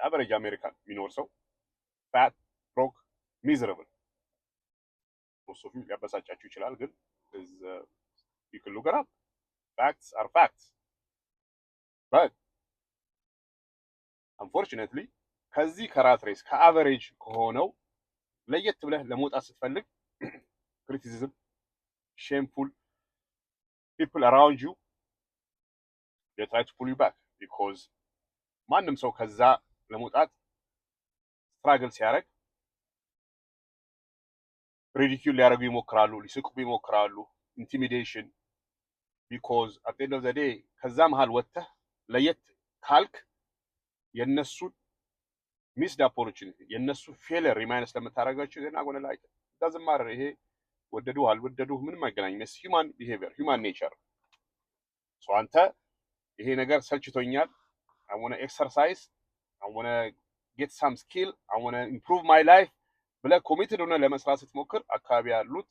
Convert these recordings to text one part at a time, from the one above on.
average American የሚኖር ሰው fat, broke, miserable most of you ሊያበሳጫችሁ ይችላል ግን is you can look it up. Facts are facts. But unfortunately ከዚህ ከራት ሬስ ከአቨሬጅ ከሆነው ለየት ብለህ ለመውጣት ስትፈልግ criticism, shameful people around you they try to pull you back because ማንም ሰው ከዛ ለመውጣት ስትራግል ሲያደርግ ሪዲኪዩል ሊያደርጉ ይሞክራሉ ሊስቁ ይሞክራሉ ኢንቲሚዴሽን because at the end of the day ከዛ መሃል ወጥተህ ለየት ካልክ የነሱ ሚስድ ኦፖርቹኒቲ የነሱ ፌለር ሪማይንስ ለምታረጋቸው ዘና ጎነ ላይ doesn't matter ይሄ ወደዱ አልወደዱ ምንም አይገናኝም it's human behavior human nature so አንተ ይሄ ነገር ሰልችቶኛል I want to exercise I want to get some skill I want to improve my life ብለህ ኮሚትድ ሆነ ለመስራት ስትሞክር አካባቢ ያሉት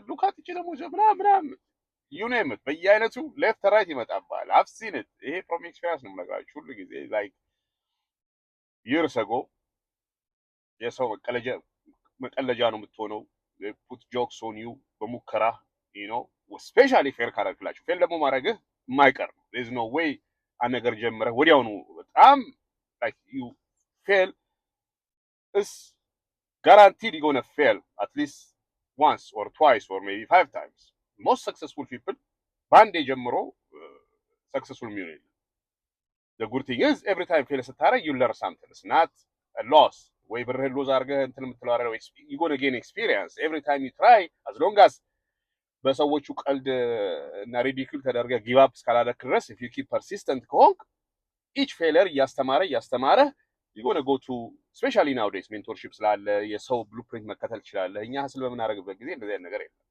ሉካት እቺ ደግሞ ምናምን you name it በየአይነቱ ሌፍት ራይት ይመጣባል I've seen it ይሄ from experience ነው የምነግራችሁ ሁሉ ጊዜ like years ago የሰው መቀለጃ ነው የምትሆነው they put jokes on you በሙከራ you know especially fair ካረክላችሁ ፌል ደግሞ ማድረግህ የማይቀር ነው there is no way አነገር ጀምረህ ወዲያውኑ በጣም like you fail is guaranteed you're going to fail at least once or twice or maybe 5 times most successful people bande ጀምሮ successful የሚሆኑ the good thing is every time fail ስታረግ you learn something it's not a loss ወይ ብርህ ሎዝ አድርገህ እንትን የምትለው አይደል you going to gain experience every time you try as long as በሰዎቹ ቀልድ እና ሪዲኩል ተደርገህ ጊቭ አፕ እስካላደረክ ድረስ if you keep persistent ከሆንክ each failure እያስተማረ you going to go to especially nowadays mentorship ስላለ የሰው blueprint መከተል ይችላል እኛ ሀስል በምናደርግበት ጊዜ እንደዚህ አይነት ነገር የለም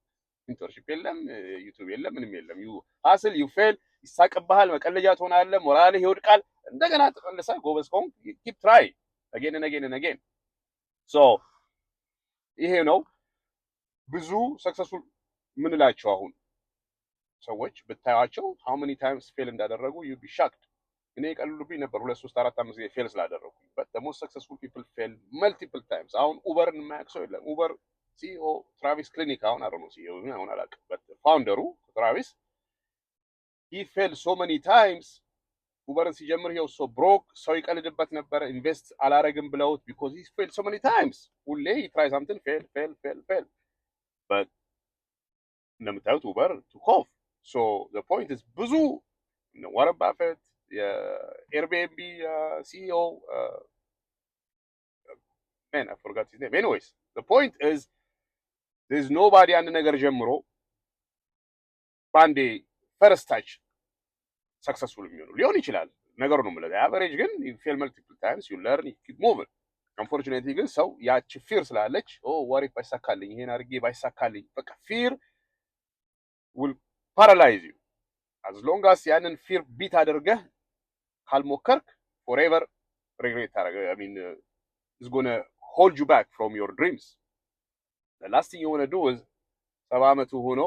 mentorship የለም ዩቲዩብ የለም ምንም የለም you hustle you fail ይሳቅብሃል መቀለጃ ትሆናለህ ሞራልህ ይወድቃል እንደገና ተመልሰህ ጎበዝ ከሆንክ keep try again and again and again so ይሄ ነው ብዙ successful ምን ላችሁ አሁን ሰዎች ብታያቸው how many times fail እንዳደረጉ you be shocked እኔ ቀልሉብኝ ነበር 2 3 4 5 ጊዜ fail ስላደረኩ but the most successful people fail multiple times አሁን ኡበርን የማያውቅ ሰው የለም ኡበር CEO ትራቪስ ክሊኒክ አሁን አረኑ CEO አሁን አላውቅም but ፋውንደሩ ትራቪስ he failed so many times ኡበርን ሲጀምር ይኸው so broke ሰው ይቀልድበት ነበር ኢንቨስት አላረግም ብለውት because he failed so many times ሁሌ he try something fail but እንደምታዩት ኡበር took off so the point is ብዙ ዋረን ባፌት የኤርቢኤንቢ CEO man I forgot his name anyways the point is there's nobody አንድ ነገር ጀምሮ ባንዴ first touch successful የሚሆነው ሊሆን ይችላል ነገሩ ነው ማለት average ግን you fail multiple times you learn you keep moving unfortunately ግን ሰው ያቺ fear ስላለች what if ባይሳካልኝ ይሄን አድርጌ ባይሳካልኝ በቃ fear will paralyze you as long as ያንን fear beat አድርገህ ካልሞከርክ forever regret I mean is going to hold you back from your dreams the last thing you want to do is 7 ዓመት ሆኖ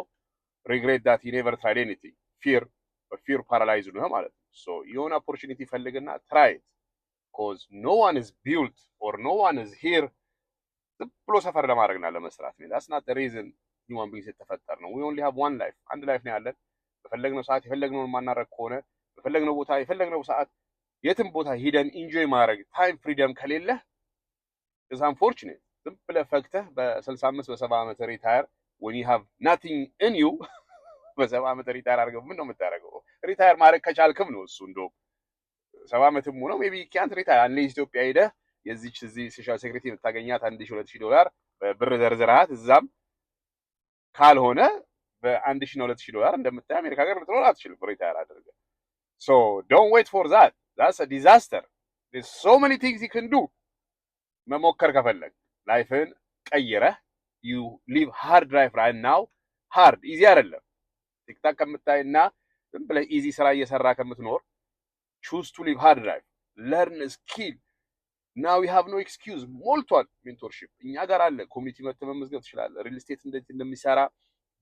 regret that you never tried anything fear paralyzed ነው ማለት ነው so የሆነ opportunity ፈልግና try it because no one is built or no one is here ብሎ ሰፈር ለማድረግና ለመስራት ነው that's not the reason human beings የተፈጠር ነው we only have one life አንድ ላይፍ ነው ያለን በፈለግነው ሰዓት የፈለግነውን ማናረግ ከሆነ በፈለግነው ቦታ የፈለግነው ሰዓት የትም ቦታ ሂደን ኢንጆይ ማድረግ ታይም ፍሪደም ከሌለ is unfortunate ዝም ብለህ ፈክተህ በ65 በ70 ዓመት ሪታየር when you have nothing in you በ70 ዓመት ሪታየር አድርገው ምን ነው የምታደርገው ሪታየር ማድረግ ከቻልክም ነው እሱ እንደው 70 ዓመትም ሆኖ maybe can't retire unless ኢትዮጵያ ሄደህ የዚች እዚህ ሶሻል ሴኩሪቲ የምታገኛት $1000-$2000 በብር ዘርዝረሃት እዛም ካልሆነ በ$1000-$2000 እንደምታይ አሜሪካ ሀገር ልትኖር አትችልም ሪታየር አድርገህ so don't wait for that's a disaster there's so many things you can do መሞከር ከፈለግ ላይፍን ቀይረህ you live hard life right now hard easy አይደለም ቲክታክ ከምታይና ዝም ብለህ easy ስራ እየሰራ ከምትኖር choose to live hard life learn a skill now we have no excuse ሞልቷል ሜንቶርሺፕ እኛ ጋር አለ ኮሚኒቲ መተመዝገብ ትችላለህ ሪል ስቴት እንደሚሰራ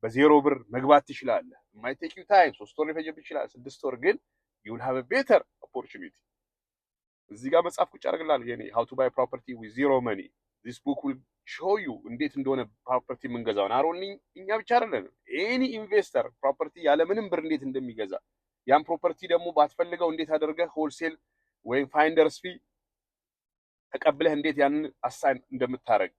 በዜሮ ብር መግባት ትችላለህ might take you time 3 ወር ሊፈጅብህ ይችላል 6 ወር ግን you will have a better opportunity እዚህ ጋር መጽሐፍ ቁጭ አድርግልሃል የኔ how to buy property with zero money this book will show you እንዴት እንደሆነ ፕሮፐርቲ የምንገዛው አሮን እኛ ብቻ አይደለም ኤኒ ኢንቨስተር ፕሮፐርቲ ያለ ምንም ብር እንዴት እንደሚገዛ ያን ፕሮፐርቲ ደግሞ ባትፈልገው እንዴት አደረገህ ሆልሴል ወይም ፋይንደርስ ፊ ተቀብለህ እንዴት ያንን አሳይን እንደምታረግ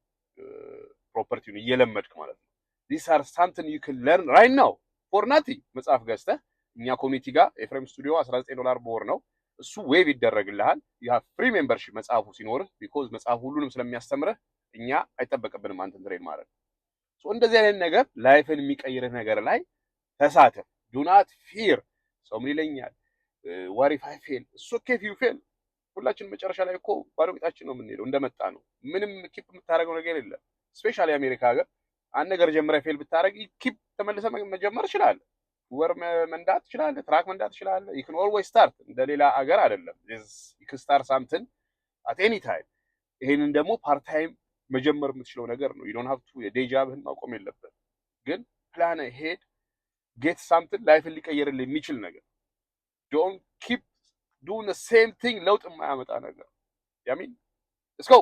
ፕሮፐርቲውን እየለመድክ ማለት ነው these are something you can learn right now for nothing መጽሐፍ ገዝተህ እኛ ኮሚኒቲ ጋር ኤፍሬም ስቱዲዮ $19 በወር ነው እሱ ዌብ ይደረግልሃል ያ ፍሪ ሜምበርሺፕ መጽሐፉ ሲኖርህ ቢኮዝ መጽሐፉ ሁሉንም ስለሚያስተምርህ እኛ አይጠበቅብንም አንተን ትሬን ማድረግ ሶ እንደዚህ አይነት ነገር ላይፍን የሚቀይርህ ነገር ላይ ተሳተፍ do not fear ሰው ምን ይለኛል what if I fail it's okay if you fail ሁላችን መጨረሻ ላይ እኮ ባዶ ቂጣችን ነው የምንሄደው እንደመጣ ነው ምንም ኪፕ የምታደርገው ነገር የለም ስፔሻሊ አሜሪካ ሀገር አንድ ነገር ጀምረህ ፌል ብታደርግ ኪፕ ተመልሰህ መጀመር ይችላል ወር መንዳት ይችላል ትራክ መንዳት ይችላል you can always start እንደሌላ ሀገር አይደለም you can start something at any time ይሄንን ደግሞ ፓርት ታይም መጀመር የምትችለው ነገር ነው you don't have to የዴይ ጃብህን ማቆም የለብህም ግን ፕላን ሄድ get something ላይፍን ሊቀይርልህ የሚችል ነገር don't keep doing the same thing ለውጥ የማያመጣ ነገር ያሚን let's go